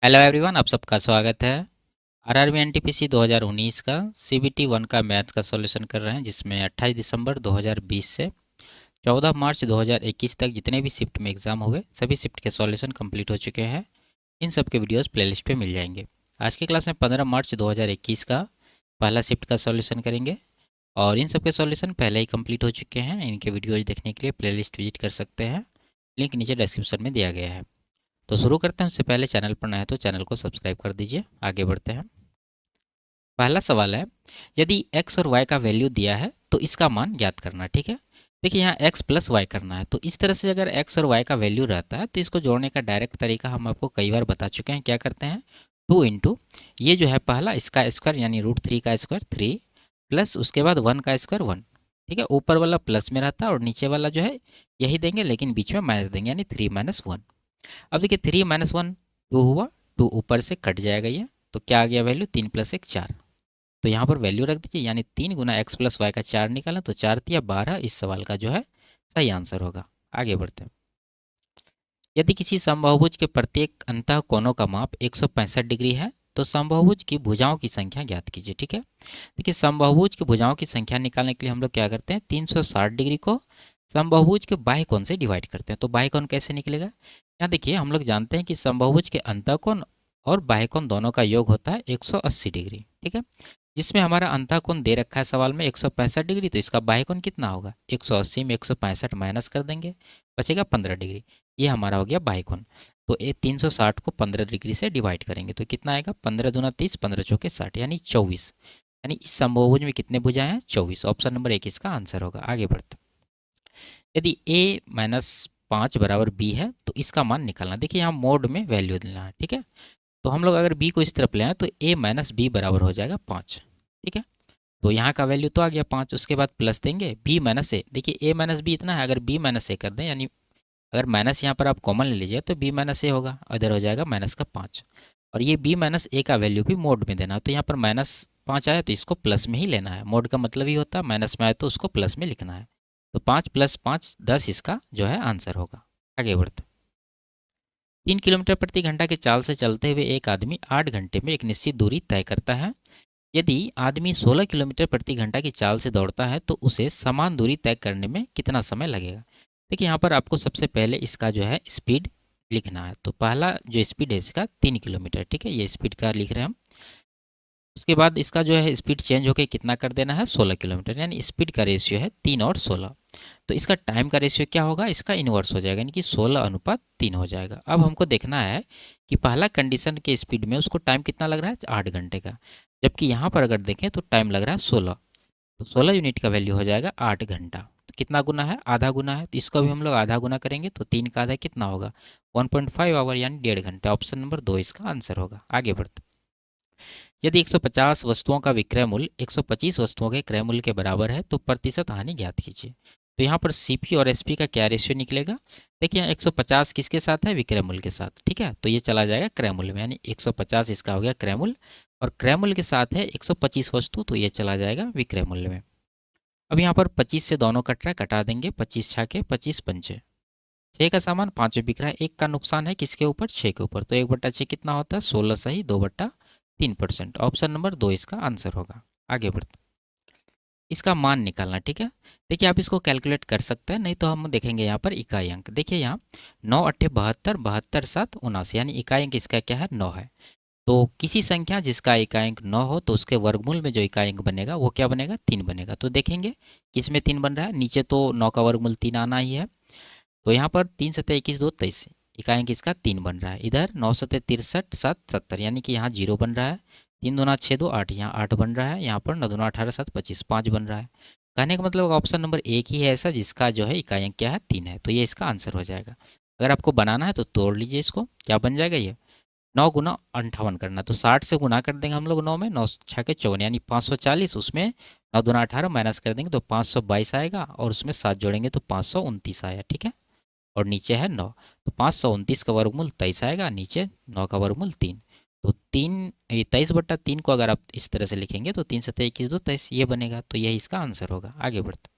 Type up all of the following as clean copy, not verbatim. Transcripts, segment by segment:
Hello everyone, आप सबका स्वागत है। आरआरबी एनटीपीसी 2019 का सीबीटी 1 का मैथ्स का सॉल्यूशन कर रहे हैं, जिसमें 28 दिसंबर 2020 से 14 मार्च 2021 तक जितने भी शिफ्ट में एग्ज़ाम हुए सभी शिफ्ट के सॉल्यूशन कंप्लीट हो चुके हैं। इन सब के वीडियोस प्लेलिस्ट पे मिल जाएंगे। आज की क्लास में 15 मार्च 2021 का पहला शिफ्ट का सॉल्यूशन करेंगे और इन सब के सॉल्यूशन पहले ही कंप्लीट हो चुके हैं। इनके वीडियोज देखने के लिए प्लेलिस्ट विजिट कर सकते हैं, लिंक नीचे डिस्क्रिप्शन में दिया गया है। तो शुरू करते हैं। उससे पहले चैनल पर नए हैं तो चैनल को सब्सक्राइब कर दीजिए। आगे बढ़ते हैं। पहला सवाल है, यदि x और y का वैल्यू दिया है तो इसका मान ज्ञात करना। ठीक है, देखिए यहाँ x प्लस वाई करना है। तो इस तरह से अगर x और y का वैल्यू रहता है तो इसको जोड़ने का डायरेक्ट तरीका हम आपको कई बार बता चुके हैं। क्या करते हैं, 2 इंटू ये जो है पहला इसका स्क्वायर यानी √3 का स्क्वायर 3 प्लस उसके बाद 1 का स्क्वायर 1। ठीक है, ऊपर वाला प्लस में रहता है और नीचे वाला जो है यही देंगे, लेकिन बीच में माइनस देंगे यानी 3 माइनस 1। अब देखिए 3 माइनस 1 2 हुआ, 2 ऊपर से कट जाएगा ये, तो क्या आ गया वैल्यू 3 प्लस 1 4। तो यहाँ पर वैल्यू रख दीजिए यानी 3 गुना एक्स प्लस वाई का 4 निकाला तो 4 तिया 12 इस सवाल का जो है सही आंसर होगा। आगे बढ़ते हैं। यदि किसी समबाहुभुज के प्रत्येक अंतः कोणों का माप 165 डिग्री है तो समबाहुभुज की भुजाओं की संख्या ज्ञात कीजिए। ठीक है, देखिए समबाहुभुज की भुजाओं की संख्या निकालने के लिए हम लोग क्या करते हैं, 360 डिग्री को समबाहुभुज के बाह्य कोण से डिवाइड करते हैं। तो बाह्य कोण कैसे निकलेगा, यहाँ देखिए हम लोग जानते हैं कि समबाहुभुज के अंतः कोण और बाह्य कोण दोनों का योग होता है 180 डिग्री। ठीक है, जिसमें हमारा अंतः कोण दे रखा है सवाल में 165 डिग्री, तो इसका बाह्य कोण कितना होगा, 180 में 165 माइनस कर देंगे, बचेगा 15 डिग्री। ये हमारा हो गया बाह्य कोण। तो ये 360 को 15 डिग्री से डिवाइड करेंगे तो कितना आएगा, 15 दूना 30, 15 चौके 60 यानी 24। यानी इस समबाहुभुज में कितने भुजाएं हैं, 24। ऑप्शन नंबर 1 इसका आंसर होगा। आगे बढ़ते, यदि a माइनस 5 बराबर b है तो इसका मान निकालना। देखिए यहाँ मोड में वैल्यू देना है। ठीक है, तो हम लोग अगर b को इस तरफ ले आए तो a माइनस बी बराबर हो जाएगा 5। ठीक है, तो यहाँ का वैल्यू तो आ गया 5, उसके बाद प्लस देंगे b माइनस ए। देखिए a माइनस बी इतना है, अगर b माइनस ए कर दें यानी अगर माइनस यहाँ पर आप कॉमन ले लीजिए तो b माइनस ए होगा, इधर हो जाएगा माइनस का 5। और ये b माइनस ए का वैल्यू भी मोड में देना, तो यहाँ पर -5 आया तो इसको प्लस में ही लेना है। मोड का मतलब ही होता है माइनस में आए तो उसको प्लस में लिखना है। तो 5 + 5 10 इसका जो है आंसर होगा। आगे बढ़ते, 3 किलोमीटर प्रति घंटा की चाल से चलते हुए एक आदमी 8 घंटे में एक निश्चित दूरी तय करता है। यदि आदमी 16 किलोमीटर प्रति घंटा की चाल से दौड़ता है तो उसे समान दूरी तय करने में कितना समय लगेगा। देखिए यहाँ पर आपको सबसे पहले इसका जो है स्पीड लिखना है। तो पहला जो स्पीड है इसका 3 किलोमीटर। ठीक है, ये स्पीड का लिख रहे हैं हम। उसके बाद इसका जो है स्पीड चेंज होकर कितना कर देना है, 16 किलोमीटर। यानी स्पीड का रेशियो है 3 और 16। तो इसका टाइम का रेशियो क्या होगा, इसका इन्वर्स हो जाएगा यानी कि 16:3 हो जाएगा। अब हमको देखना है कि पहला कंडीशन के स्पीड में उसको टाइम कितना लग रहा है, 8 घंटे का, जबकि यहाँ पर अगर देखें तो टाइम लग रहा है 16। तो 16 यूनिट का वैल्यू हो जाएगा 8 घंटा। तो कितना गुना है, आधा गुना है, तो इसको भी हम लोग आधा गुना करेंगे तो 3 का आधा कितना होगा, 1.5 आवर यानी 1.5 घंटा। ऑप्शन नंबर 2 इसका आंसर होगा। आगे बढ़ते, यदि 150 वस्तुओं का विक्रय मूल्य 125 वस्तुओं के क्रय मूल्य के बराबर है तो प्रतिशत हानि ज्ञात कीजिए। तो यहाँ पर सीपी और एसपी का क्या रेशियो निकलेगा, देखिए यहाँ 150 किसके साथ है, विक्रय मूल्य के साथ। ठीक है, तो ये चला जाएगा क्रय मूल्य में, यानी 150 इसका हो गया क्रय मूल्य और क्रय मूल्य के साथ है 125 वस्तु, तो ये चला जाएगा विक्रय मूल्य में। अब यहाँ पर 25 से दोनों कट रहा है, कटा देंगे, 25 छाके 25 पंचे, 6 का सामान 5 में बिक रहा है, 1 का नुकसान है किसके ऊपर, 6 के ऊपर। तो 1/6 कितना होता है, 16 सही 2/3%। ऑप्शन नंबर 2 इसका आंसर होगा। आगे बढ़ते, इसका मान निकालना। ठीक है, देखिए आप इसको कैलकुलेट कर सकते हैं, नहीं तो हम देखेंगे यहाँ पर इकाई अंक। देखिए यहाँ 9 8 72, 72 7 79 यानी इकाई अंक इसका क्या है, 9 है। तो किसी संख्या जिसका इकाई अंक 9 हो तो उसके वर्गमूल में जो इकाई अंक बनेगा वो क्या बनेगा, 3 बनेगा। तो देखेंगे किस में 3 बन रहा है, नीचे तो 9 का वर्गमूल 3 आना ही है, तो यहाँ पर 3 सतह 21 2 23 इकाई अंक इसका 3 बन रहा है। इधर 9 सतह 63 7 70 यानी कि यहाँ 0 बन रहा है। 3 दूना 6 2 8 यहाँ 8 बन रहा है। यहाँ पर 9 दूना 18 7 25 5 बन रहा है। कहने का मतलब ऑप्शन नंबर 1 ही है ऐसा जिसका जो है इकाई अंक क्या है, 3 है। तो ये इसका आंसर हो जाएगा। अगर आपको बनाना है तो तोड़ लीजिए इसको, क्या बन जाएगा ये 9 गुना 58 करना, तो 60 से गुना कर देंगे हम लोग 9 में, 9 6 के 54 यानी 540, उसमें 9 दूना 18 माइनस कर देंगे तो 522 आएगा और उसमें 7 जोड़ेंगे तो 529 आया। ठीक है, और नीचे है 9, तो 529 का वर्गमूल 23 आएगा, नीचे 9 का वर्गमूल 3। तो 23/3 को अगर आप इस तरह से लिखेंगे तो 3 सतह 21 2 23 ये बनेगा, तो यही इसका आंसर होगा। आगे बढ़ते,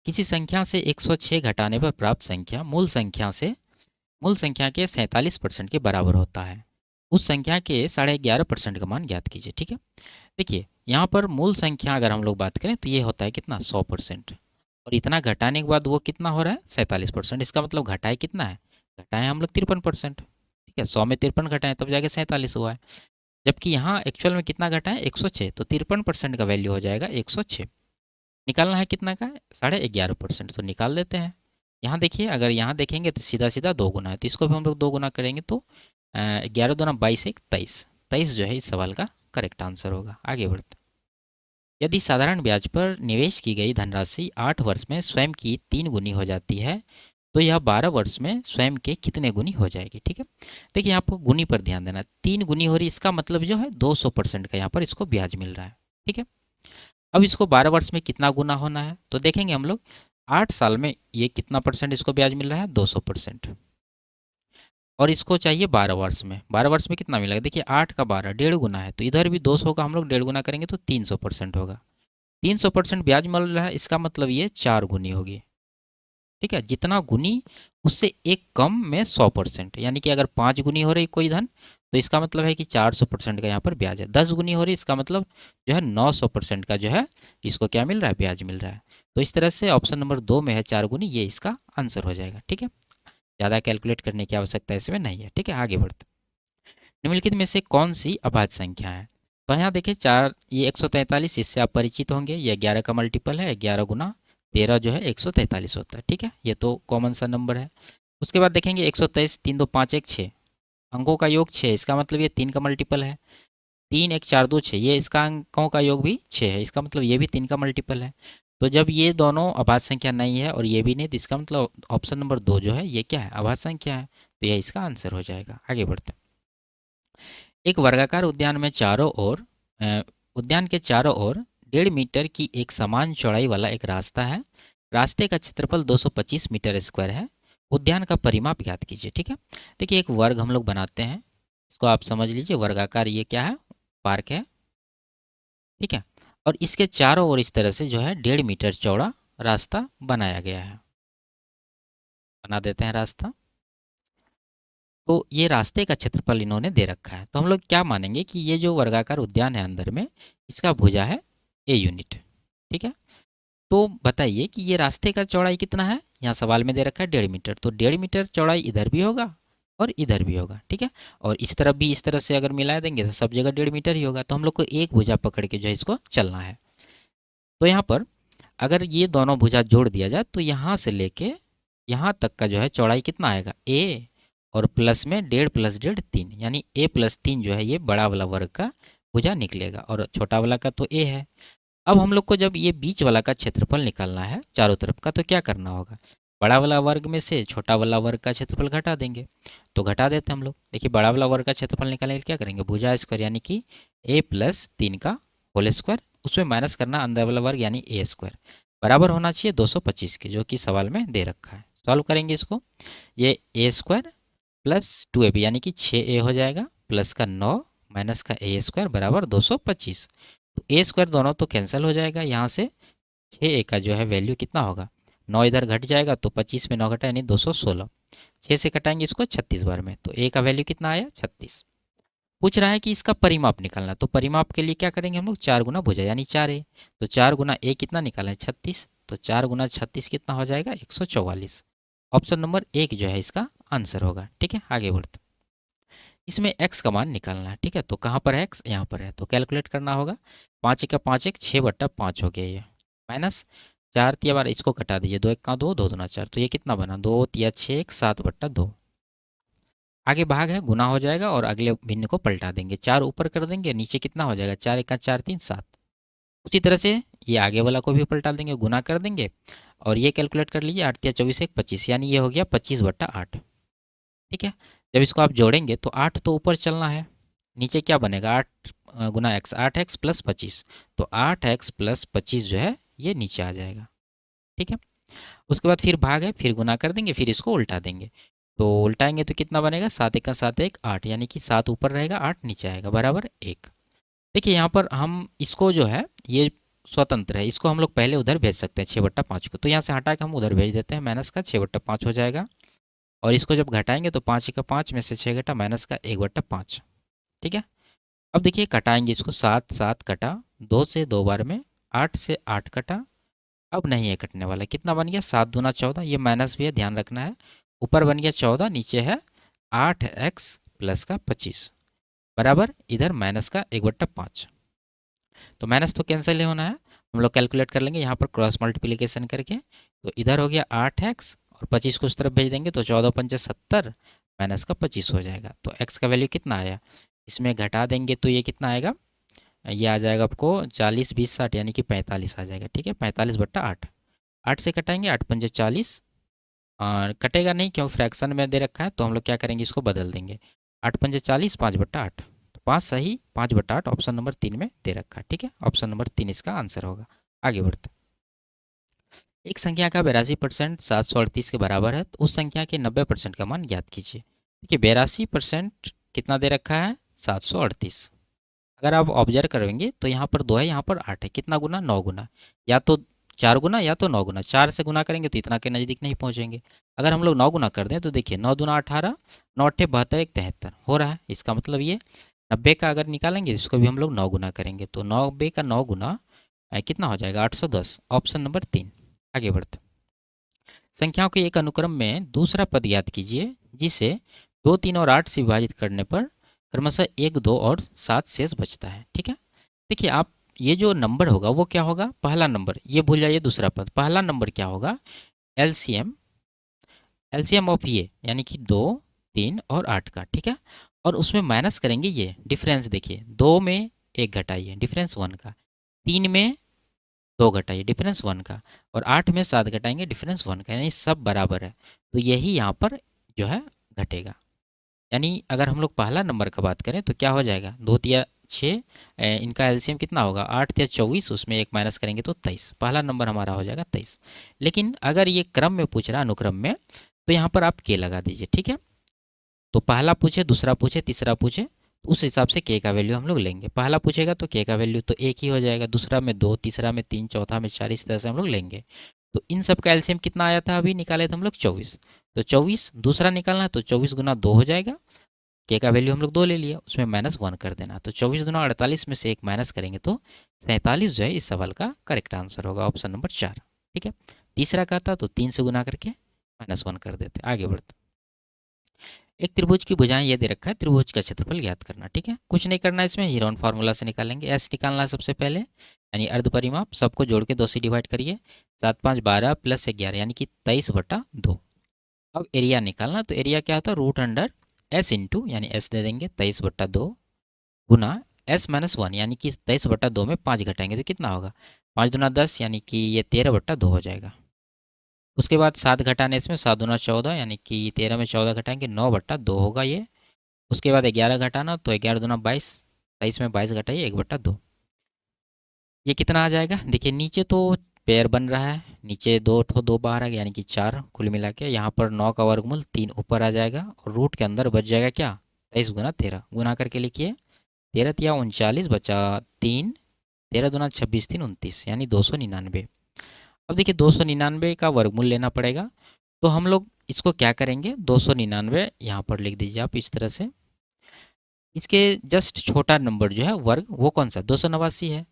किसी संख्या से 106 घटाने पर प्राप्त संख्या मूल संख्या के 47% के बराबर होता है। उस संख्या के 11.5% का मान ज्ञात कीजिए। ठीक है, देखिए यहाँ पर मूल संख्या अगर हम लोग बात करें तो ये होता है कितना 100%, और इतना घटाने के बाद वो कितना हो रहा है 47%। इसका मतलब घटाए कितना है, घटाए हम लोग 53%। ठीक है, 100 में 53 घटाएं तब जाके 47 हुआ है, जबकि यहाँ एक्चुअल में कितना घटा है 106, तो 53% का वैल्यू हो जाएगा 106। निकालना है कितना का 11.5%, तो निकाल देते हैं। यहाँ देखिए, अगर यहाँ देखेंगे तो सीधा सीधा 2 गुना है, तो इसको भी हम लोग 2 गुना करेंगे तो 11 दूना 22 एक 23, 23 जो है इस सवाल का करेक्ट आंसर होगा। आगे बढ़ते, यदि साधारण ब्याज पर निवेश की गई धनराशि 8 वर्ष में स्वयं की 3 गुनी हो जाती है तो यह 12 वर्ष में स्वयं के कितने गुनी हो जाएगी। ठीक है, देखिए आपको गुनी पर ध्यान देना, 3 गुनी हो रही, इसका मतलब जो है 200% का यहाँ पर इसको ब्याज मिल रहा है। ठीक है, अब इसको 12 वर्ष में कितना गुना होना है, तो देखेंगे हम लोग 8 साल में ये कितना परसेंट इसको ब्याज मिल रहा है 200%, और इसको चाहिए 12 वर्ष में। 12 वर्ष में कितना मिलेगा, देखिए 8 का 12 1.5 गुना है, तो इधर भी 200 का हम लोग 1.5 गुना करेंगे तो 300% होगा। 300% ब्याज मिल रहा है, इसका मतलब ये 4 गुनी होगी। ठीक है, जितना गुनी उससे एक कम में 100%, यानी कि अगर 5 गुनी हो रही कोई धन तो इसका मतलब है कि 400% का यहाँ पर ब्याज है। 10 गुनी हो रही, इसका मतलब जो है 900% का जो है इसको क्या मिल रहा है, ब्याज मिल रहा है। तो इस तरह से ऑप्शन नंबर 2 में है 4 गुनी, ये इसका आंसर हो जाएगा। ठीक है, ज़्यादा कैलकुलेट करने की आवश्यकता इसमें नहीं है। ठीक है, आगे बढ़ते, निम्नलिखित में से कौन सी अभाज्य संख्या है, तो यहाँ देखिए 4, ये 143, इससे आप परिचित होंगे, ये 11 का मल्टीपल है, 11 गुना 13 जो है 143 होता है। ठीक है, ये तो कॉमन सा नंबर है। उसके बाद देखेंगे 123, 3 2 5 1 6, अंकों का योग 6, इसका मतलब ये 3 का मल्टीपल है। 3 1 4 2 6, ये इसका अंकों का योग भी 6 है, इसका मतलब ये भी 3 का मल्टीपल है। तो जब ये दोनों अभाज्य संख्या नहीं है और ये भी नहीं, तो इसका मतलब ऑप्शन नंबर 2 जो है ये क्या है, अभाज्य संख्या है, तो यह इसका आंसर हो जाएगा। आगे बढ़ते हैं, एक वर्गाकार उद्यान में चारों ओर उद्यान के चारों ओर 1.5 मीटर की एक समान चौड़ाई वाला एक रास्ता है। रास्ते का क्षेत्रफल 225 मीटर स्क्वायर है। उद्यान का परिमाप ज्ञात कीजिए। ठीक है, देखिए एक वर्ग हम लोग बनाते हैं, इसको आप समझ लीजिए वर्गाकार, ये क्या है, पार्क है। ठीक है, और इसके चारों ओर इस तरह से जो है 1.5 मीटर चौड़ा रास्ता बनाया गया है। बना देते हैं रास्ता, तो ये रास्ते का क्षेत्रफल इन्होंने दे रखा है, तो हम लोग क्या मानेंगे कि ये जो वर्गाकार उद्यान है अंदर में, इसका भुजा है ए यूनिट। ठीक है, तो बताइए कि ये रास्ते का चौड़ाई कितना है, यहाँ सवाल में दे रखा है 1.5 मीटर, तो 1.5 मीटर चौड़ाई इधर भी होगा और इधर भी होगा। ठीक है, और इस तरफ भी इस तरह से अगर मिला देंगे तो सब जगह 1.5 मीटर ही होगा, तो हम लोग को एक भुजा पकड़ के जो है इसको चलना है। तो यहाँ पर अगर ये दोनों भुजा जोड़ दिया जाए तो यहाँ से लेके यहाँ तक का जो है चौड़ाई कितना आएगा ए, और प्लस में 1.5 + 1.5 3, यानी a + 3 जो है ये बड़ा वाला वर्ग का भुजा निकलेगा, और छोटा वाला का तो a है। अब हम लोग को जब ये बीच वाला का क्षेत्रफल निकालना है चारों तरफ का, तो क्या करना होगा, बड़ा वाला वर्ग में से छोटा वाला वर्ग का क्षेत्रफल घटा देंगे। तो घटा देते हैं हम लोग, देखिए बड़ा वाला वर्ग का क्षेत्रफल निकालने के लिए क्या करेंगे, भुजा स्क्वायर यानी कि a + 3 का होल स्क्वायर, उसमें माइनस करना अंदर वाला वर्ग यानी a स्क्वायर, बराबर होना चाहिए 225 के, जो कि सवाल में दे रखा है। सॉल्व करेंगे इसको, ये a स्क्वायर + 2ab यानी कि 6a हो जाएगा, प्लस का 9 माइनस का a स्क्वायर बराबर 225। तो a स्क्वायर दोनों तो कैंसिल हो जाएगा, यहाँ से 6a का जो है वैल्यू कितना होगा, 9 इधर घट जाएगा तो 25 में 9 घटा यानी 216, 6 से कटाएंगे इसको 36 बार में, तो a का वैल्यू कितना आया 36। पूछ रहा है कि इसका परिमाप निकालना, तो परिमाप के लिए क्या करेंगे हम लोग, 4 गुना भुजा यानी 4a, तो 4 गुना a कितना निकाला है 36, तो 4 गुना 36 कितना हो जाएगा 144। ऑप्शन नंबर 1 जो है इसका आंसर होगा। ठीक है, आगे बढ़ते, इसमें x का मान निकालना है। ठीक है, तो कहाँ पर है x, यहाँ पर है, तो कैलकुलेट करना होगा। 5 का 5 1 6/5 हो गया ये, माइनस 4 3 बार इसको कटा दीजिए, 2 1 का 2 2 2 4, तो ये कितना बना 2 3 6 1 7/2। आगे भाग है गुना हो जाएगा और अगले भिन्न को पलटा देंगे, 4 ऊपर कर देंगे, नीचे कितना हो जाएगा 4 1 4 3 7। उसी तरह से ये आगे वाला को भी पलटा देंगे, गुना कर देंगे, और ये कैलकुलेट कर लीजिए 8 3 24 1 25, यानी ये हो गया 25/8। ठीक है, जब इसको आप जोड़ेंगे तो 8 तो ऊपर चलना है, नीचे क्या बनेगा 8 गुना x, 8x + 25, तो 8x + 25 जो है ये नीचे आ जाएगा। ठीक है, उसके बाद फिर भाग है, फिर गुना कर देंगे, फिर इसको उल्टा देंगे, तो उल्टाएंगे तो कितना बनेगा 7 1 7 1 8, यानी कि 7 ऊपर रहेगा 8 नीचे आएगा बराबर 1। देखिए यहाँ पर हम इसको जो है ये स्वतंत्र है, इसको हम लोग पहले उधर भेज सकते हैं 6/5 को, तो यहाँ से हटा के हम उधर भेज देते हैं, माइनस का 6/5 हो जाएगा, और इसको जब घटाएंगे तो 5 का 5 में से 6 घटा माइनस का 1/5, ठीक है। अब देखिए कटाएंगे इसको, 7 7 कटा, 2 से 2 बार में, 8 से 8 कटा, अब नहीं है कटने वाला, कितना बन गया 7 दूना 14, ये माइनस भी है ध्यान रखना है, ऊपर बन गया 14, नीचे है 8x प्लस का 25 बराबर इधर माइनस का 1/5। तो माइनस तो कैंसिल ही होना है, हम लोग कैलकुलेट कर लेंगे यहाँ पर क्रॉस मल्टीप्लिकेशन करके। तो इधर हो गया 8x और 25 को उस तरफ भेज देंगे तो 14 पंचे 70 माइनस का 25 हो जाएगा। तो x का वैल्यू कितना आया, इसमें घटा देंगे तो ये कितना आएगा, ये आ जाएगा आपको 40 20 60 यानी कि 45 आ जाएगा। ठीक है, 45/8, 8 से कटाएंगे 8 पंजे 40, और कटेगा नहीं क्यों फ्रैक्शन में दे रखा है, तो हम लोग क्या करेंगे इसको बदल देंगे, 8 पंजे 40, 5/8, तो 5 सही, 5/8 ऑप्शन नंबर 3 में दे रखा है। ठीक है, ऑप्शन नंबर 3 इसका आंसर होगा। आगे बढ़ते, एक संख्या का 82% 738 के बराबर है, तो उस संख्या के 90% का मान ज्ञात कीजिए। देखिए 82% कितना दे रखा है 738, अगर आप ऑब्जर्व करेंगे तो यहाँ पर 2 है, यहाँ पर 8 है, कितना गुना 9 गुना, या तो 4 गुना या तो 9 गुना, 4 से गुना करेंगे तो इतना के नज़दीक नहीं पहुँचेंगे। अगर हम लोग 9 गुना कर दें तो देखिए 9 दूना 18, 9 अट्ठे 72, 1 73 हो रहा है, इसका मतलब ये 90 का अगर निकालेंगे इसको भी हम लोग 9 गुना करेंगे तो 90 का 9 गुना कितना हो जाएगा 810, ऑप्शन नंबर 3। आगे बढ़ते, संख्याओं के एक अनुक्रम में दूसरा पद ज्ञात कीजिए जिसे 2 3 और 8 से विभाजित करने पर क्रमशः 1 2 और 7 शेष बचता है। ठीक है, देखिए आप ये जो नंबर होगा वो क्या होगा, पहला नंबर, ये भूल जाइए दूसरा पद, पहला नंबर क्या होगा एलसीएम, एलसीएम ऑफ ये यानी कि 2 3 और 8 का। ठीक है, और उसमें माइनस करेंगे ये डिफरेंस, देखिए 2 में 1 घटाइए डिफरेंस 1 का, 3 में 2 घटाइए डिफरेंस 1 का, और 8 में 7 घटाएंगे डिफरेंस 1 का, यानी सब बराबर है, तो यही यहाँ पर जो है घटेगा। यानी अगर हम लोग पहला नंबर का बात करें तो क्या हो जाएगा, 2 तिया 6, इनका एलसीएम कितना होगा 8 तिया 24, उसमें 1 माइनस करेंगे तो 23, पहला नंबर हमारा हो जाएगा 23। लेकिन अगर ये क्रम में पूछ रहा है अनुक्रम में, तो यहाँ पर आप के लगा दीजिए। ठीक है, तो पहला पूछे दूसरा पूछे तीसरा पूछे तो उस हिसाब से के का वैल्यू हम लोग लेंगे, पहला पूछेगा तो के का वैल्यू तो 1 ही हो जाएगा, दूसरा में 2, तीसरा में 3, चौथा में 4, इस तरह से हम लोग लेंगे। तो इन सब का एलसीएम कितना आया था, अभी निकाले थे हम लोग 24, तो 24 दूसरा निकालना है तो 24 गुना 2 हो जाएगा, के का वैल्यू हम लोग 2 ले लिया, उसमें -1 कर देना, तो 24 दूना 48 में से 1 माइनस करेंगे तो 47 जो है इस सवाल का करेक्ट आंसर होगा, ऑप्शन नंबर 4। ठीक है, तीसरा का था तो 3 से गुना करके -1 कर देते। आगे बढ़ते, एक त्रिभुज की भुजाएं ये दे रखा है, त्रिभुज का क्षेत्रफल ज्ञात करना। ठीक है, कुछ नहीं करना है इसमें, हीरोन फार्मूला से निकालेंगे, एस निकालना है सबसे पहले, यानी अर्ध परिमाप, सबको जोड़ के 2 से डिवाइड करिए, 7 5 12 प्लस 11 यानी कि 23/2। अब एरिया निकालना, तो एरिया क्या होता है √एस इंटू, यानी एस दे देंगे 23/2 गुना S-1 यानी कि 23/2 में 5 घटाएंगे तो कितना होगा, 5 दूना 10 यानी कि ये 13/2 हो जाएगा। उसके बाद 7 घटाने इसमें, 7 दूना 14 यानी कि 13 में 14 घटाएंगे 9/2 होगा ये। उसके बाद 11 घटाना तो 11 दूना 22, 23 में 22 घटाइए 1/2, ये कितना आ जाएगा। देखिए नीचे तो पेयर बन रहा है, नीचे 2 बाहर आ गया यानी कि 4 कुल मिला के, यहाँ पर 9 का वर्गमूल 3 ऊपर आ जाएगा और रूट के अंदर बच जाएगा क्या 23 गुना 13, गुना करके लिखिए, 13 तिया 39 बचा 3, 13 दूना 26 3 29 यानी 299। अब देखिए 299 का वर्गमूल लेना पड़ेगा, तो हम लोग इसको क्या करेंगे 299 यहाँ पर लिख दीजिए आप इस तरह से, इसके जस्ट छोटा नंबर जो है वर्ग वो कौन सा 289 है,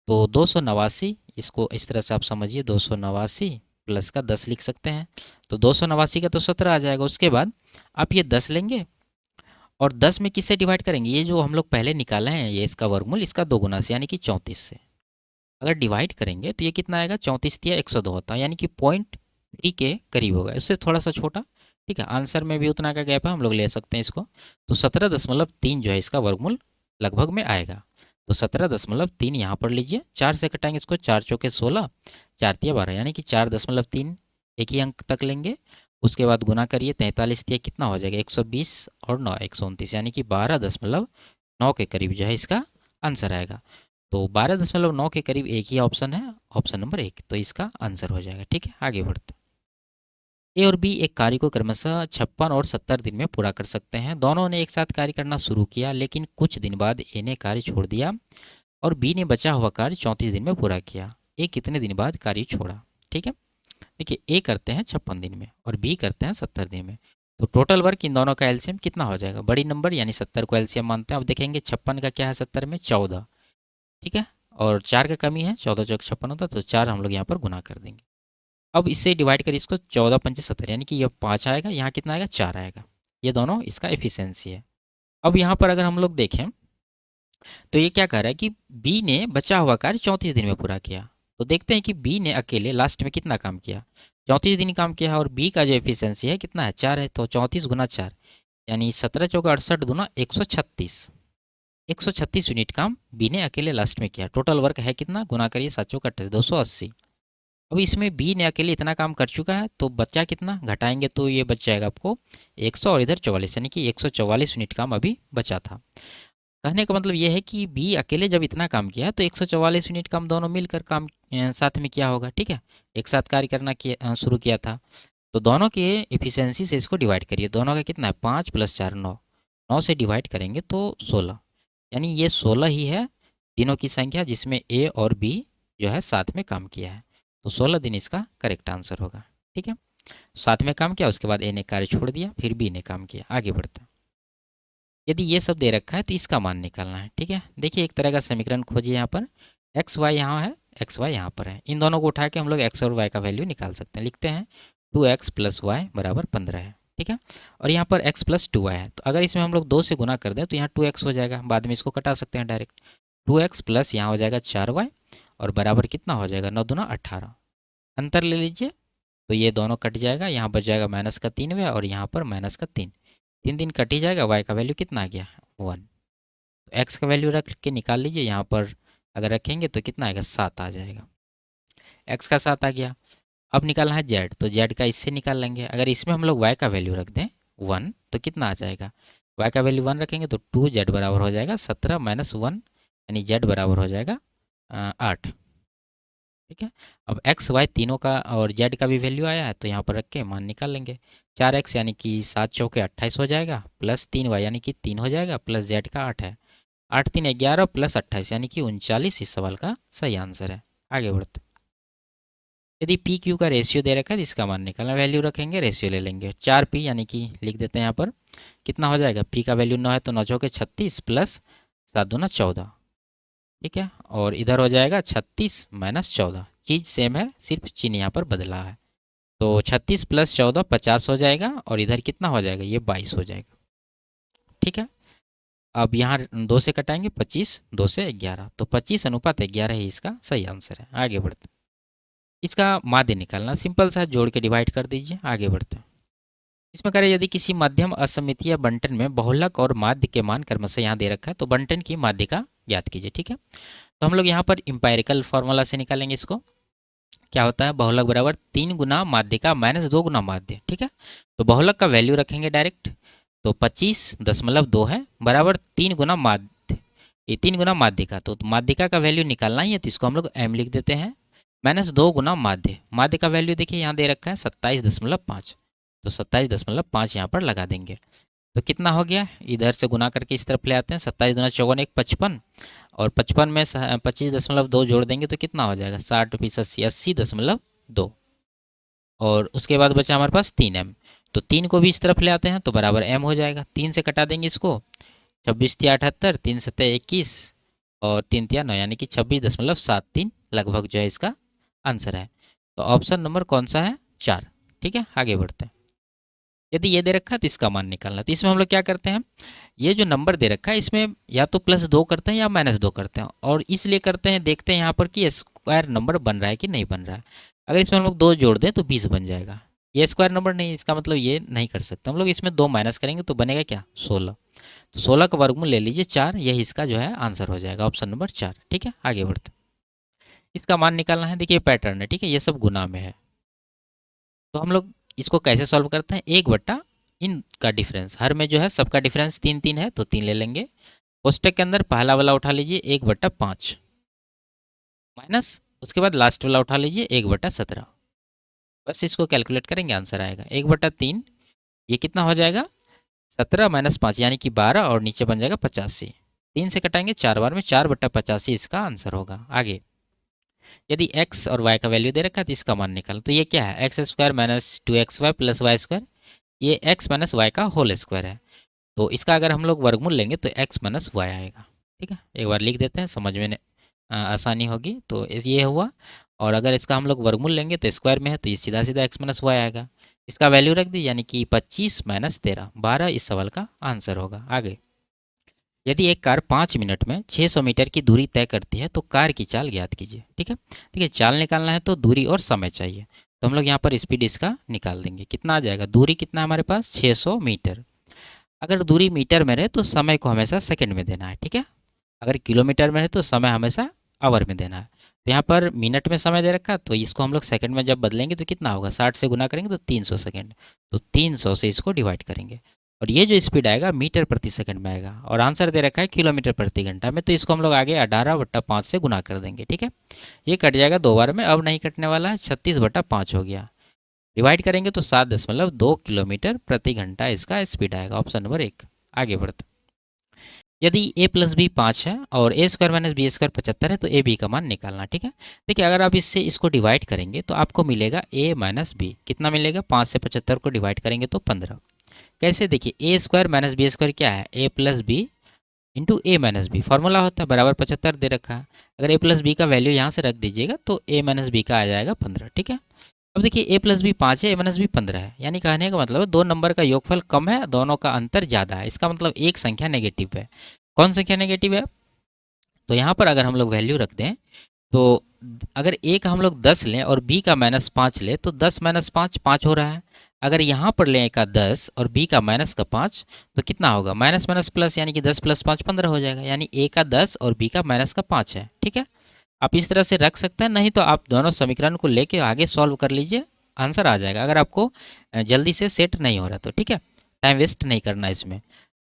तो 289 इसको इस तरह से आप समझिए 289 प्लस का 10 लिख सकते हैं, तो 289 का तो 17 आ जाएगा। उसके बाद आप ये 10 लेंगे और 10 में किससे डिवाइड करेंगे, ये जो हम लोग पहले निकाले हैं ये इसका वर्गमूल, इसका 2 गुना से यानी कि 34 से अगर डिवाइड करेंगे तो ये कितना आएगा 34 तिया 102 होता है, यानी कि 0.3 के करीब होगा, इससे थोड़ा सा छोटा। ठीक है, आंसर में भी उतना का गैप है, हम लोग ले सकते हैं इसको, तो 17.3 जो है इसका वर्गमूल लगभग में आएगा। तो 17.3 यहाँ पर लीजिए, 4 से कटाएंगे इसको, 4 चौके 16, 4 तिया 12 यानी कि 4.3 एक ही अंक तक लेंगे। उसके बाद गुना करिए 43 तिया कितना हो जाएगा 120 और 9 129 यानी कि 12.9 के करीब जो है इसका आंसर आएगा। तो 12.9 के करीब एक ही ऑप्शन है, ऑप्शन नंबर 1, तो इसका आंसर हो जाएगा। ठीक है, आगे बढ़ते, ए और बी एक कार्य को क्रमशः 56 और 70 दिन में पूरा कर सकते हैं। दोनों ने एक साथ कार्य करना शुरू किया, लेकिन कुछ दिन बाद ए ने कार्य छोड़ दिया और बी ने बचा हुआ कार्य 34 दिन में पूरा किया। ए कितने दिन बाद कार्य छोड़ा। ठीक है, देखिए ए करते हैं 56 दिन में और बी करते हैं 70 दिन में, तो टोटल वर्क इन दोनों का एलसीएम कितना हो जाएगा, बड़ी नंबर यानी 70 को एलसीएम मानते हैं। अब देखेंगे 56 का क्या है 70 में 14, ठीक है, और 4 का कमी है, 14 चौक 56 होता है, तो 4 हम लोग यहाँ पर गुना कर देंगे। अब इससे डिवाइड करिए इसको, 14 पंचे 70 यानी कि ये 5 आएगा, यहाँ कितना आएगा 4 आएगा। ये दोनों इसका एफिशिएंसी है। अब यहाँ पर अगर हम लोग देखें तो ये क्या कह रहा है कि बी ने बचा हुआ कार्य 34 दिन में पूरा किया। तो देखते हैं कि बी ने अकेले लास्ट में कितना काम किया, 34 दिन काम किया है, और बी का जो एफिशिएंसी है कितना है 4 है, तो 34 गुना 4 यानी 17 चौका 68 गुना 136, 136 यूनिट काम बी ने अकेले लास्ट में किया। टोटल वर्क है कितना, गुना करिए 7 चौका 28 280। अब इसमें बी ने अकेले इतना काम कर चुका है, तो बच्चा कितना घटाएंगे तो ये बच जाएगा आपको 100 और इधर 44 यानी कि 144 यूनिट काम अभी बचा था। कहने का मतलब ये है कि बी अकेले जब इतना काम किया तो 144 यूनिट काम दोनों मिलकर काम साथ में किया होगा, ठीक है, एक साथ कार्य करना शुरू किया था। तो दोनों के एफिशिएंसी से इसको डिवाइड करिए, दोनों का कितना है 5 + 4 9, 9 से डिवाइड करेंगे तो 16, यानी ये 16 ही है दिनों की संख्या जिसमें ए और बी जो है साथ में काम किया है। तो 16 दिन इसका करेक्ट आंसर होगा, ठीक है। साथ में काम किया, उसके बाद ए ने कार्य छोड़ दिया, फिर बी ने काम किया। आगे बढ़ते हैं। यदि ये सब दे रखा है तो इसका मान निकालना है, ठीक है। देखिए एक तरह का समीकरण खोजिए, यहाँ पर एक्स वाई यहाँ है, एक्स वाई यहाँ पर है, इन दोनों को उठा के हम लोग एक्स और वाई का वैल्यू निकाल सकते हैं। लिखते हैं 2x + y = 15 है, ठीक है, और यहाँ पर x + 2y है। तो अगर इसमें हम लोग 2 से गुना कर दें तो यहाँ 2x हो जाएगा, बाद में इसको कटा सकते हैं डायरेक्ट। 2x प्लस यहाँ हो जाएगा 4y और बराबर कितना हो जाएगा 9 दूना 18। अंतर ले लीजिए तो ये दोनों कट जाएगा, यहाँ बच जाएगा -3y और यहाँ पर -3, 3 दिन कट ही जाएगा। y का वैल्यू कितना आ गया 1, तो x का वैल्यू रख के निकाल लीजिए, यहाँ पर अगर रखेंगे तो कितना आएगा 7 आ जाएगा, x का 7 आ गया। अब निकालना है z, तो z का इससे निकाल लेंगे। अगर इसमें हम लोग y का वैल्यू रख दें 1 तो कितना आ जाएगा, y का वैल्यू 1 रखेंगे तो 2z बराबर हो जाएगा 17 - 1 यानी z बराबर हो जाएगा 8, ठीक है। अब x y तीनों का और z का भी वैल्यू आया है तो यहाँ पर रख के मान निकाल लेंगे। 4x यानी कि 7 चौके 28 हो जाएगा, प्लस 3y यानी कि 3 हो जाएगा, प्लस z का 8 है, 8 3 11 प्लस 28 यानी कि 39 इस सवाल का सही आंसर है। आगे बढ़ते। यदि पी क्यू का रेशियो दे रखा है तो इसका मान निकालना, वैल्यू रखेंगे रेशियो ले लेंगे। 4p यानी कि लिख देते हैं यहाँ पर कितना हो जाएगा, पी का वैल्यू 9 है तो 9 चौके 36 प्लस 7 दूना 14, ठीक है, और इधर हो जाएगा 36 - 14, चीज़ सेम है सिर्फ चिन्ह यहाँ पर बदला है। तो 36 + 14 50 हो जाएगा और इधर कितना हो जाएगा ये 22 हो जाएगा, ठीक है। अब यहाँ 2 से कटाएंगे 25, 2 से 11, तो 25:11 ही इसका सही आंसर है। आगे बढ़ते हैं। इसका माध्य निकालना सिंपल सा, जोड़ के डिवाइड कर दीजिए। आगे बढ़ते हैं। इसमें करें यदि किसी मध्यम असमितीय बंटन में बहुलक और माध्य के मान क्रमशः यहाँ दे रखा है तो बंटन की माध्य का ज्ञात कीजिए, ठीक है। तो हम लोग यहाँ पर इंपायरिकल फार्मूला से निकालेंगे इसको। क्या होता है, बहुलक बराबर 3 गुना माध्य का -2 गुना माध्य, ठीक है। तो बहुलक का वैल्यू रखेंगे डायरेक्ट, तो 25.2 है बराबर 3 गुना माध्य, ये 3 गुना माध्यिका, तो माध्यिका का वैल्यू निकालना ही है तो इसको हम लोग m लिख देते हैं, -2 गुना माध्य, माध्य का वैल्यू देखिए यहाँ दे रखा है 27.5, तो 27.5 यहाँ पर लगा देंगे। तो कितना हो गया, इधर से गुना करके इस तरफ ले आते हैं, 27 दूना 54 1 55 और 55 में 25.2 जोड़ देंगे तो कितना हो जाएगा 60 × 80 80.2, और उसके बाद बचा हमारे पास 3m, तो 3 को भी इस तरफ ले आते हैं तो बराबर m हो जाएगा। 3 से कटा देंगे इसको, 26 × 78, 3 × 7 21 और 3 × 9 यानी कि 26.73 लगभग जो है इसका आंसर है। तो ऑप्शन नंबर कौन सा है 4, ठीक है। आगे बढ़ते हैं। यदि ये दे रखा है तो इसका मान निकालना, तो इसमें हम लोग क्या करते हैं, ये जो नंबर दे रखा है इसमें या तो +2 करते हैं या -2 करते हैं, और इसलिए करते हैं देखते हैं यहाँ पर कि स्क्वायर नंबर बन रहा है कि नहीं बन रहा है। अगर इसमें हम लोग 2 जोड़ दें तो 20 बन जाएगा, ये स्क्वायर नंबर नहीं, इसका मतलब ये नहीं कर सकते हम लोग। इसमें 2 माइनस करेंगे तो बनेगा क्या 16, तो 16 का वर्गमूल ले लीजिए 4, यही इसका जो है आंसर हो जाएगा, ऑप्शन नंबर 4, ठीक है। आगे बढ़ते, इसका मान निकालना है। देखिए पैटर्न है, ठीक है, ये सब गुना में है, तो हम लोग इसको कैसे सॉल्व करते हैं, 1/, इनका डिफरेंस, हर में जो है सबका डिफरेंस 3 3 है तो 3 ले लेंगे। कोष्टक के अंदर पहला वाला उठा लीजिए 1/5 माइनस उसके बाद लास्ट वाला उठा लीजिए 1/17, बस इसको कैलकुलेट करेंगे आंसर आएगा 1/3, ये कितना हो जाएगा 17 - 5 यानी कि 12 और नीचे बन जाएगा 85, 3 से कटाएंगे 4 बार में 4/85 इसका आंसर होगा। आगे यदि x और y का वैल्यू दे रखा है तो इसका मान निकाल, तो ये क्या है x² - 2xy + y², ये एक्स माइनस वाई का होल स्क्वायर है। तो इसका अगर हम लोग वर्गमूल लेंगे तो एक्स माइनस वाई आएगा। ठीक है, एक बार लिख देते हैं, समझ में आसानी होगी। तो ये हुआ। और अगर इसका हम लोग वर्गमूल लेंगे तो स्क्वायर में है, तो ये सीधा सीधा एक्स माइनस वाई आएगा। इसका वैल्यू रख दी, यानी कि 25 माइनस 13, 12 इस सवाल का आंसर होगा। आगे, यदि एक कार 5 मिनट में 600 मीटर की दूरी तय करती है तो कार की चाल ज्ञात कीजिए। ठीक है, देखिए चाल निकालना है तो दूरी और समय चाहिए। तो हम लोग यहाँ पर स्पीड इसका निकाल देंगे। कितना आ जाएगा, दूरी कितना है हमारे पास 600 मीटर। अगर दूरी मीटर में रहे तो समय को हमेशा सेकंड में देना है। ठीक है, अगर किलोमीटर में रहे तो समय हमेशा आवर में देना है। तो यहाँ पर मिनट में समय दे रखा, तो इसको हम लोग सेकंड में जब बदलेंगे तो कितना होगा, 60 से गुना करेंगे तो 300 सेकंड। तो 300 से इसको डिवाइड करेंगे और ये जो स्पीड आएगा मीटर प्रति सेकंड में आएगा। और आंसर दे रखा है किलोमीटर प्रति घंटा में, तो इसको हम लोग आगे 18/5 से गुना कर देंगे। ठीक है, ये कट जाएगा 2 बार में, अब नहीं कटने वाला है, 36/5 हो गया। डिवाइड करेंगे तो 7.2 किलोमीटर प्रति घंटा इसका स्पीड आएगा। Option number 1। आगे बढ़ते, यदि a प्लस बी 5 है और a square minus B square 75 है तो ए बी का मान निकालना। ठीक है, देखिए अगर आप इसको डिवाइड करेंगे तो आपको मिलेगा a माइनस बी। कितना मिलेगा, 5 से 75 को डिवाइड करेंगे तो 15। कैसे, देखिए a square minus B square क्या है, a plus B into A minus B, formula होता है, बराबर 75 दे रखा है। अगर a प्लस बी का वैल्यू यहाँ से रख दीजिएगा तो a माइनस बी का आ जाएगा 15। ठीक है, अब देखिए a प्लस बी 5 है, a माइनस बी 15 है, यानी कहने का मतलब है दो नंबर का योगफल कम है, दोनों का अंतर ज़्यादा है। इसका मतलब एक संख्या नेगेटिव है। कौन संख्या नेगेटिव है, तो यहाँ पर अगर हम लोग वैल्यू रख दें तो अगर a का हम लोग 10 लें और b का -5 लें तो 10 - 5 5 हो रहा है। अगर यहाँ पर लें a का 10 और b का माइनस का 5 तो कितना होगा, माइनस माइनस प्लस, यानी कि 10 + 5 15 हो जाएगा, यानी a का 10 और b का माइनस का 5 है। ठीक है, आप इस तरह से रख सकते हैं, नहीं तो आप दोनों समीकरण को लेके आगे सॉल्व कर लीजिए, आंसर आ जाएगा, अगर आपको जल्दी से सेट नहीं हो रहा तो। ठीक है, टाइम वेस्ट नहीं करना इसमें।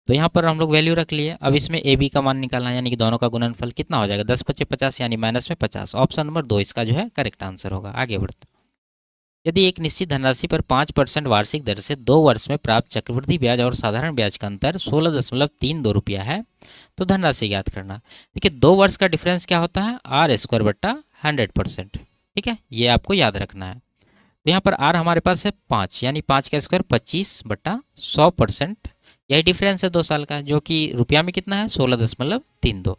तो यहाँ पर हम लोग वैल्यू रख लिए। अब इसमें ए बी का मान निकालना है, यानी कि दोनों का गुणनफल कितना हो जाएगा, 10 × 5 = 50, यानी माइनस में 50। ऑप्शन नंबर 2 इसका जो है करेक्ट आंसर होगा। आगे बढ़ते, यदि एक निश्चित धनराशि पर 5% वार्षिक दर से 2 वर्ष में प्राप्त चक्रवृद्धि ब्याज और साधारण ब्याज का अंतर 16.32 रुपया है तो धनराशि ज्ञात करना। देखिए 2 वर्ष का डिफरेंस क्या होता है, r² / 100%। ठीक है, ये आपको याद रखना है। तो यहाँ पर r हमारे पास है 5, यानी 5 का स्क्वायर 25/100%। यही डिफरेंस है 2 साल का, जो कि रुपया में कितना है 16.32।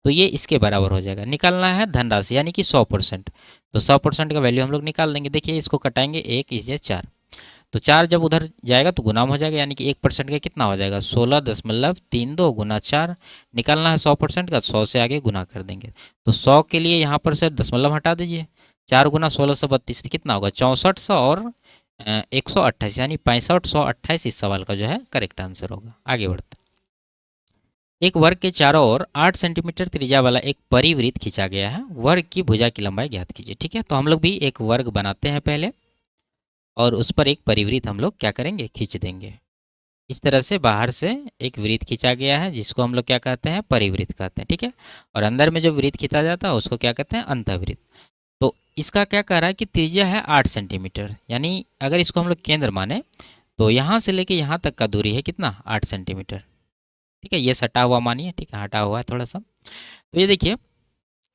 तो ये इसके बराबर हो जाएगा। निकालना है धनराशि, यानी कि 100%। तो 100% का वैल्यू हम लोग निकाल देंगे। देखिए इसको कटाएंगे, 1 × 4, तो 4 जब उधर जाएगा तो गुना हो जाएगा, यानी कि 1% का कितना हो जाएगा 16.32 × 4। निकालना है 100% का, 100 से आगे गुना कर देंगे। तो 100 के लिए यहाँ पर से दशमलव हटा दीजिए, 4 × 1632 कितना होगा 6400 और 128, यानी 6528 इस सवाल का जो है करेक्ट आंसर होगा। आगे बढ़ते, एक वर्ग के चारों ओर 8 सेंटीमीटर त्रिज्या वाला एक परिवृत्त खींचा गया है, वर्ग की भुजा की लंबाई ज्ञात कीजिए। ठीक है, तो हम लोग भी एक वर्ग बनाते हैं पहले और उस पर एक परिवृत्त हम लोग क्या करेंगे, खींच देंगे। इस तरह से बाहर से एक वृत्त खींचा गया है, जिसको हम लोग क्या कहते हैं, परिवृत्त कहते हैं। ठीक है, और अंदर में जो वृत्त खींचा जाता है उसको क्या कहते हैं, अंतःवृत्त। तो इसका क्या कह रहा है कि त्रिज्या है 8 सेंटीमीटर, यानी अगर इसको हम लोग केंद्र माने तो यहाँ से लेके यहाँ तक का दूरी है कितना, 8 सेंटीमीटर। ठीक है, ये सटा हुआ मानिए, ठीक है, हटा हुआ है थोड़ा सा। तो ये देखिए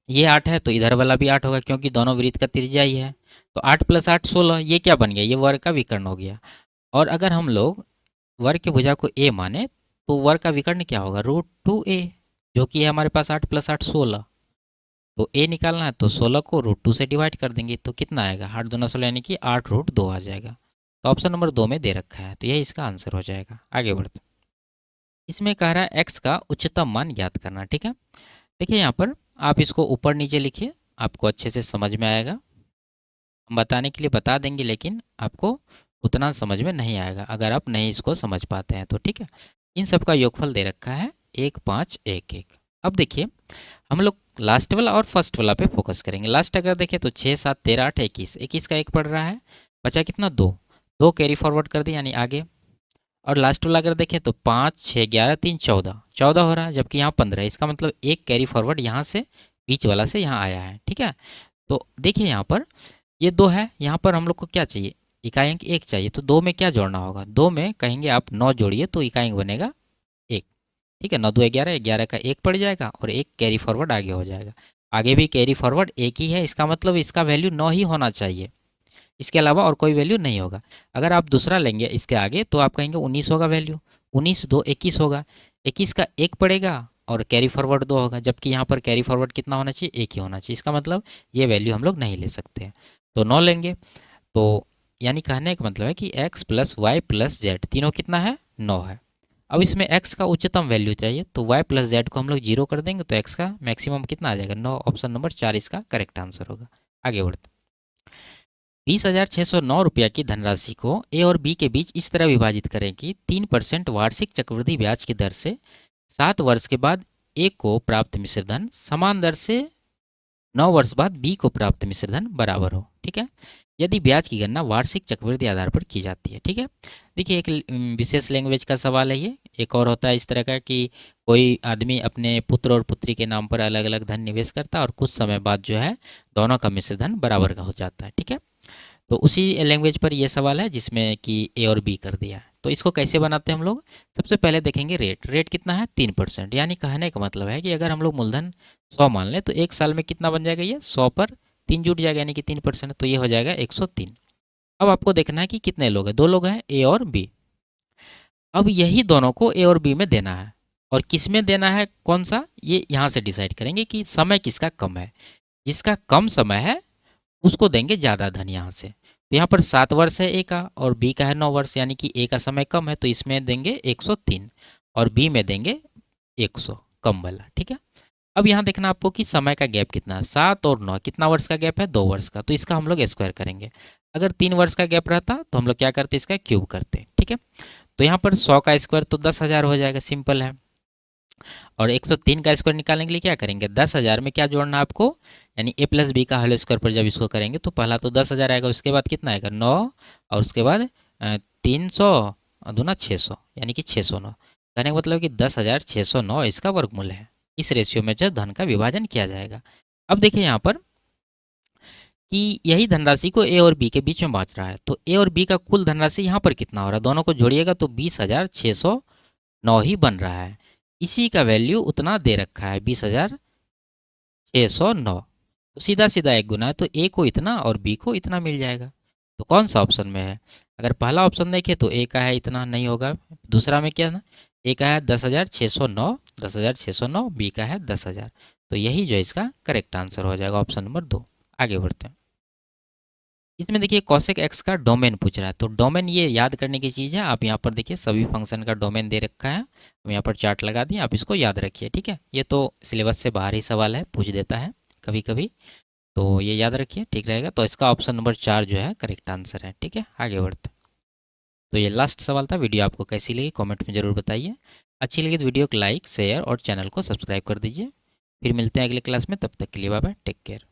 ये 8 है तो इधर वाला भी 8 होगा, क्योंकि दोनों वृत्त का त्रिज्या ही है। तो 8 + 8 16, ये क्या बन गया, ये वर्ग का विकर्ण हो गया। और अगर हम लोग वर्ग की भुजा को a माने तो वर्ग का विकर्ण क्या होगा, √2a, जो कि है हमारे पास 8 + 8 16। तो a निकालना है तो 16 को √2 से डिवाइड कर देंगे तो कितना आएगा, 8 दूना 16, यानी कि 8√2 आ जाएगा। तो ऑप्शन नंबर 2 में दे रखा है, तो यही इसका आंसर हो जाएगा। आगे बढ़ते, इसमें कह रहा है x का उच्चतम मान ज्ञात करना। ठीक है, देखिए यहाँ पर आप इसको ऊपर नीचे लिखिए, आपको अच्छे से समझ में आएगा। हम बताने के लिए बता देंगे, लेकिन आपको उतना समझ में नहीं आएगा अगर आप नहीं इसको समझ पाते हैं तो। ठीक है, इन सब का योगफल दे रखा है 1 5 1 1। अब देखिए हम लोग लास्ट वाला और फर्स्ट वाला पे फोकस करेंगे। लास्ट अगर देखें तो 6 7 13 8 21, 21 का 1 पड़ रहा है, बचा कितना 2, 2 कैरी फॉरवर्ड कर दिए यानी आगे। और लास्ट वाला अगर देखें तो 5 6 11 3 14, 14 हो रहा है, जबकि यहाँ 15 है। इसका मतलब एक कैरी फॉरवर्ड यहाँ से बीच वाला से यहाँ आया है। ठीक है, तो देखिए यहाँ पर ये 2 है, यहाँ पर हम लोग को क्या चाहिए, इकाई अंक 1 चाहिए। तो 2 में क्या जोड़ना होगा, 2 में कहेंगे आप 9 जोड़िए तो इकाई अंक बनेगा 1। ठीक है, 9 2 11, 11 का 1 पड़ जाएगा और एक कैरी फॉरवर्ड आगे हो जाएगा। आगे भी कैरी फॉरवर्ड 1 ही है, इसका मतलब इसका वैल्यू 9 ही होना चाहिए। इसके अलावा और कोई वैल्यू नहीं होगा। अगर आप दूसरा लेंगे इसके आगे तो आप कहेंगे 19 होगा वैल्यू, 19 2 21 होगा, 21 का 1 पड़ेगा और कैरी फॉरवर्ड 2 होगा, जबकि यहाँ पर कैरी फॉरवर्ड कितना होना चाहिए, 1 ही होना चाहिए। इसका मतलब ये वैल्यू हम लोग नहीं ले सकते हैं, तो 9 लेंगे। तो यानी कहने का मतलब है कि x plus Y plus Z तीनों कितना है, 9 है। अब इसमें x का उच्चतम वैल्यू चाहिए, तो y प्लस जेड को हम लोग 0 कर देंगे, तो x का मैक्सिमम कितना आ जाएगा, 9। ऑप्शन नंबर 4 इसका करेक्ट आंसर होगा। आगे बढ़ते, 20,609 रुपया की धनराशि को ए और बी के बीच इस तरह विभाजित करें कि 3% वार्षिक चक्रवृद्धि ब्याज की दर से 7 वर्ष के बाद ए को प्राप्त मिश्रधन समान दर से 9 वर्ष बाद बी को प्राप्त मिश्रधन बराबर हो। ठीक है, यदि ब्याज की गणना वार्षिक चक्रवृद्धि आधार पर की जाती है। ठीक है, देखिए एक विशेष लैंग्वेज का सवाल है ये। एक और होता है इस तरह का कि कोई आदमी अपने पुत्र और पुत्री के नाम पर अलग अलग धन निवेश करता है और कुछ समय बाद जो है दोनों का मिश्रधन बराबर का हो जाता है। ठीक है, तो उसी लैंग्वेज पर ये सवाल है जिसमें कि ए और बी कर दिया है। तो इसको कैसे बनाते हैं हम लोग, सबसे पहले देखेंगे रेट कितना है, 3%। यानी कहने का मतलब है कि अगर हम लोग मूलधन 100 मान लें तो एक साल में कितना बन जाएगा, ये 100 पर 3 जुट जाएगा, यानी कि 3%, तो ये हो जाएगा 103। अब आपको देखना है कि कितने लोग हैं, 2 लोग हैं, ए और बी। अब यही दोनों को ए और बी में देना है, और किस में देना है, कौन सा, ये यहाँ से डिसाइड करेंगे कि समय किसका कम है। जिसका कम समय है उसको देंगे ज़्यादा धन यहाँ से। तो यहाँ पर 7 वर्ष है ए का और बी का है 9 वर्ष, यानी कि ए का समय कम है तो इसमें देंगे 103 और बी में देंगे 100 कम वाला। ठीक है, अब यहाँ देखना आपको कि समय का गैप कितना है, 7 और 9 कितना वर्ष का गैप है, 2 वर्ष का, तो इसका हम लोग स्क्वायर करेंगे। अगर 3 वर्ष का गैप रहता तो हम लोग क्या करते, इसका क्यूब करते। ठीक है, तो यहाँ पर 100 का स्क्वायर तो 10,000 हो जाएगा, सिंपल है। और 103 का स्क्वायर निकालने के लिए क्या करेंगे, 10,000 में क्या जोड़ना है आपको, यानी ए प्लस बी का होल स्क्वायर पर जब इसको करेंगे तो पहला तो 10,000 आएगा, उसके बाद कितना आएगा 9, और उसके बाद 300 दूना 600, यानी कि 609। कहने का मतलब कि 10,609 इसका वर्गमूल है। इस रेशियो में जो धन का विभाजन किया जाएगा। अब देखिए यहाँ पर कि यही धनराशि को ए और बी के बीच में बाँच रहा है, तो ए और बी का कुल धनराशि यहाँ पर कितना हो रहा है, दोनों को जोड़िएगा तो 20,609 ही बन रहा है। इसी का वैल्यू उतना दे रखा है 20,609, तो सीधा सीधा एक गुना है, तो ए को इतना और बी को इतना मिल जाएगा। तो कौन सा ऑप्शन में है, अगर पहला ऑप्शन देखें तो ए का है इतना, नहीं होगा। दूसरा में क्या ना, ए का है 10,609, 10,609, बी का है 10,000, तो यही जो इसका करेक्ट आंसर हो जाएगा, ऑप्शन नंबर 2। आगे बढ़ते हैं, इसमें देखिए कॉसेक एक्स का डोमेन पूछ रहा है, तो डोमेन ये याद करने की चीज़ है। आप यहाँ पर देखिए सभी फंक्शन का डोमेन दे रखा है, हम यहाँ पर चार्ट लगा दिए, आप इसको याद रखिए। ठीक है, ये तो सिलेबस से बाहर ही सवाल है, पूछ देता है कभी कभी, तो ये याद रखिए, ठीक रहेगा। तो इसका ऑप्शन नंबर 4 जो है करेक्ट आंसर है। ठीक है, आगे बढ़ते हैं। तो ये लास्ट सवाल था। वीडियो आपको कैसी लगी कॉमेंट में ज़रूर बताइए। अच्छी लगी तो वीडियो को लाइक शेयर और चैनल को सब्सक्राइब कर दीजिए। फिर मिलते हैं अगले क्लास में, तब तक के लिए बाय बाय, टेक केयर।